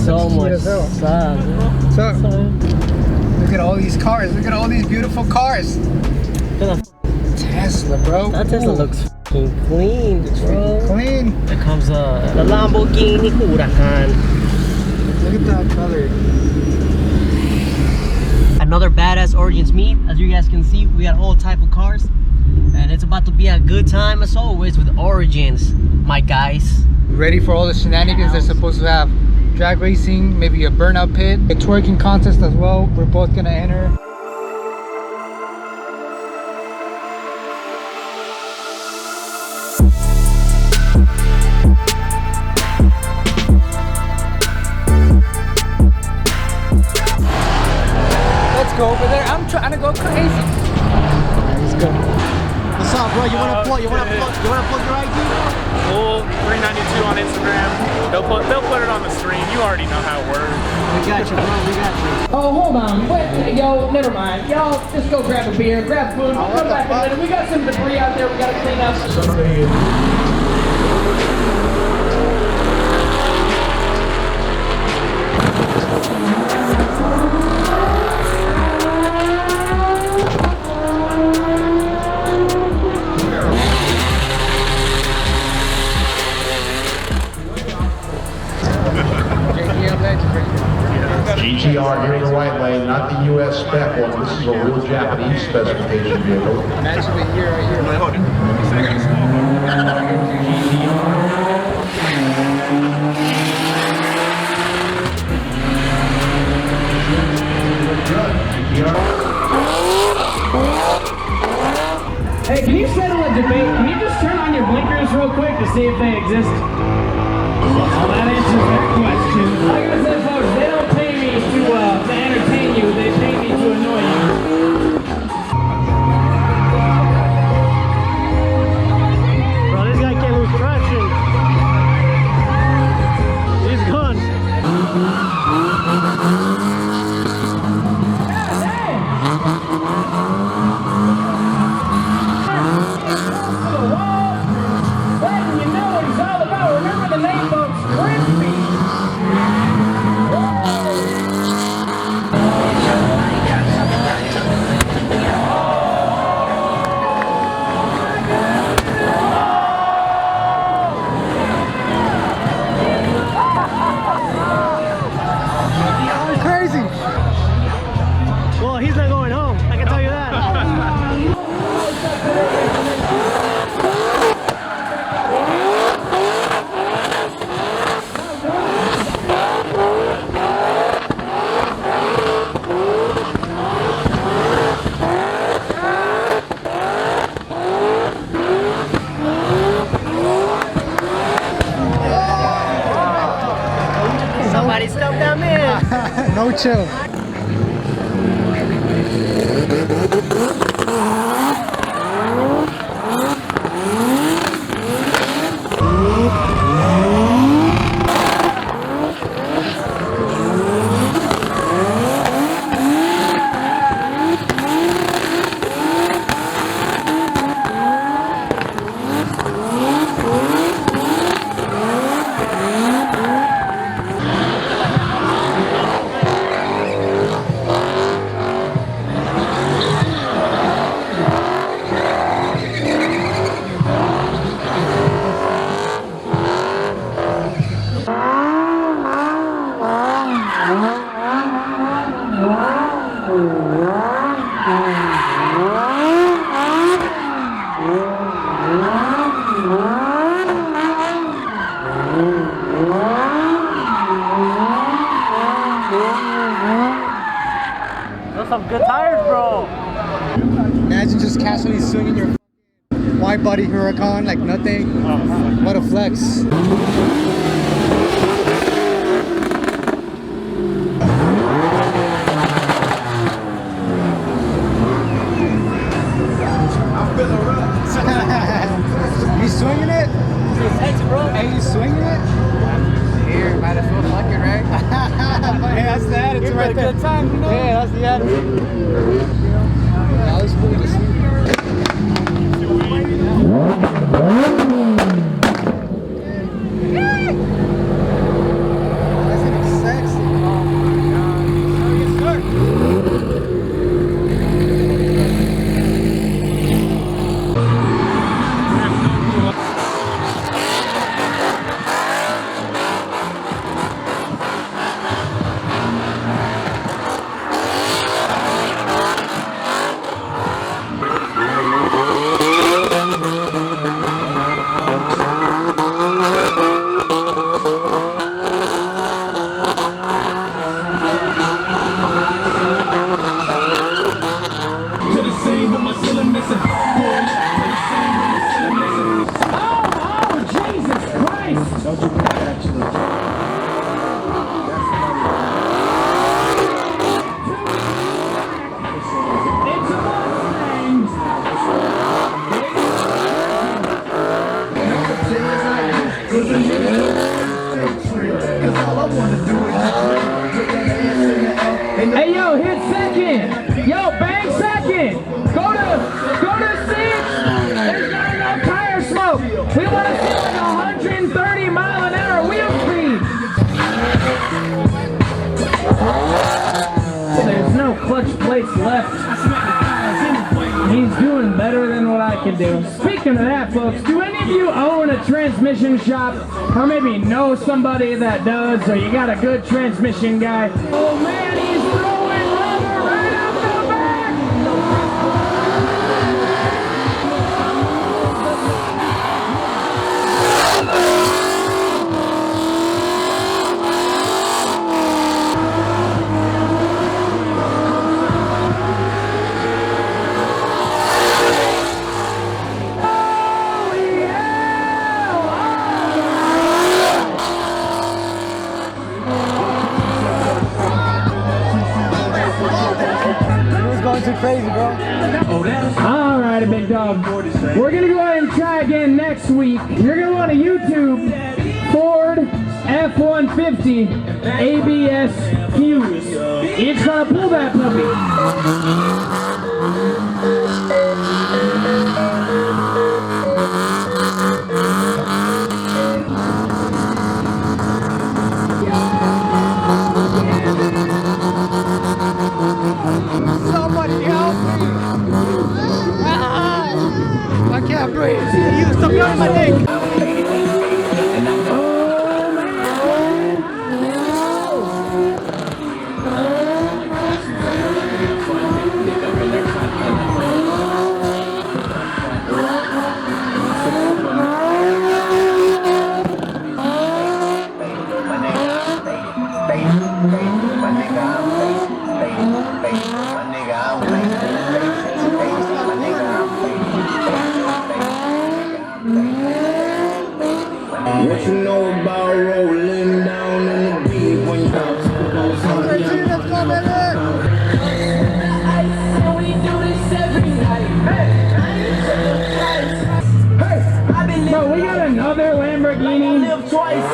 So much stuff. So, look at all these cars. Look at all these beautiful cars. Tesla, bro. That Tesla looks f***ing clean, bro. Clean. There comes the Lamborghini Huracan. Look at that color. Another badass Origins meet. As you guys can see, we got all type of cars. And it's about to be a good time as always with Origins, my guys. Ready for all the shenanigans. They're supposed to have drag racing, maybe a burnout pit, a twerking contest as well. We're both gonna enter. Let's go over there. I'm trying to go crazy. Let's go. What's up, bro? You wanna plug your ID? Full 392 on Instagram. They'll put it on the screen. You already know how it works. We got you, bro. We got you. Oh, hold on. Wait, yo, never mind. Y'all just go grab a beer, grab food. We'll come back in a minute. We got some debris out there we gotta clean up. GTR here in the right lane, not the US spec one. This is a real Japanese specification vehicle. I'm actually here, right here. Hold it. Hey, can you settle a debate? Can you just turn on your blinkers real quick to see if they exist? Well, that answers that question. Like I said, folks, they don't pay me to entertain you. They pay me to annoy you. Bro, this guy can't lose traction. He's gone. Letting you know what he's all about. Remember the name, folks. Crispy. Crazy. Well, he's not going home. I can tell you that. Somebody stop that man. No chill. Those some good tires, bro. Imagine just casually swinging your wide body Huracan like nothing. What a flex. that's the attitude. Yeah, let's move this. Hey, yo, hit second. Yo, bang second. Go to six. There's not enough tire smoke. We want to see like 130 mile an hour wheel speed. There's no clutch plates left. He's doing better than what I can do. Speaking of that, folks, do any of you own a transmission shop? Or maybe know somebody that does, or you got a good transmission guy? Oh man, he's throwing rubber right out the back! Too crazy, bro. All right, big dog. We're gonna go ahead and try again next week. You're gonna want to YouTube Ford F-150 ABS fuse. It's gonna pull that puppy. Somebody help me! I can't breathe. You stop yelling my dick. What you know about rolling down in the deep when you Bro, we got another Lamborghini. live twice.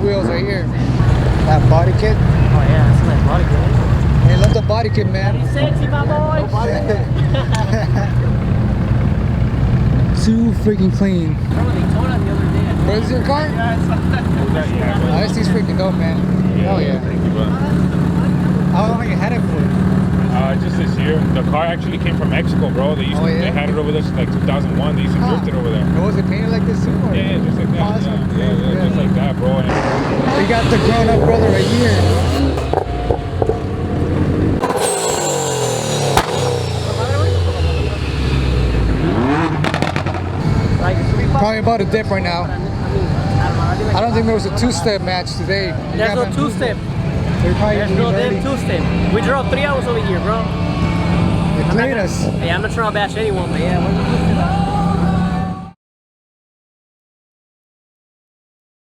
wheels right here. That body kit. Oh yeah, that's a nice body kit. Hey, love the body kit, man. Pretty sexy, my boy. Too freaking clean. Remember they towed on the other day. Where's your car? Oh, this thing's freaking dope, man. Hell yeah. I The car actually came from Mexico, bro. They used Oh, to, yeah? they had it over there since like 2001. They used to drift it over there. And was it painted like this too? Or? Yeah, just like that. Oh, that's yeah, what- yeah, just like that, bro. And We got the grown-up brother right here. Like, it's pretty fun. Probably about a dip right now. I don't know. I don't think there was a two-step match today. You There's got no them- two-step. They're probably There's gonna no be damn ready. two-step. We drove 3 hours over here, bro. They played us. Yeah, I'm not trying to bash anyone, but yeah,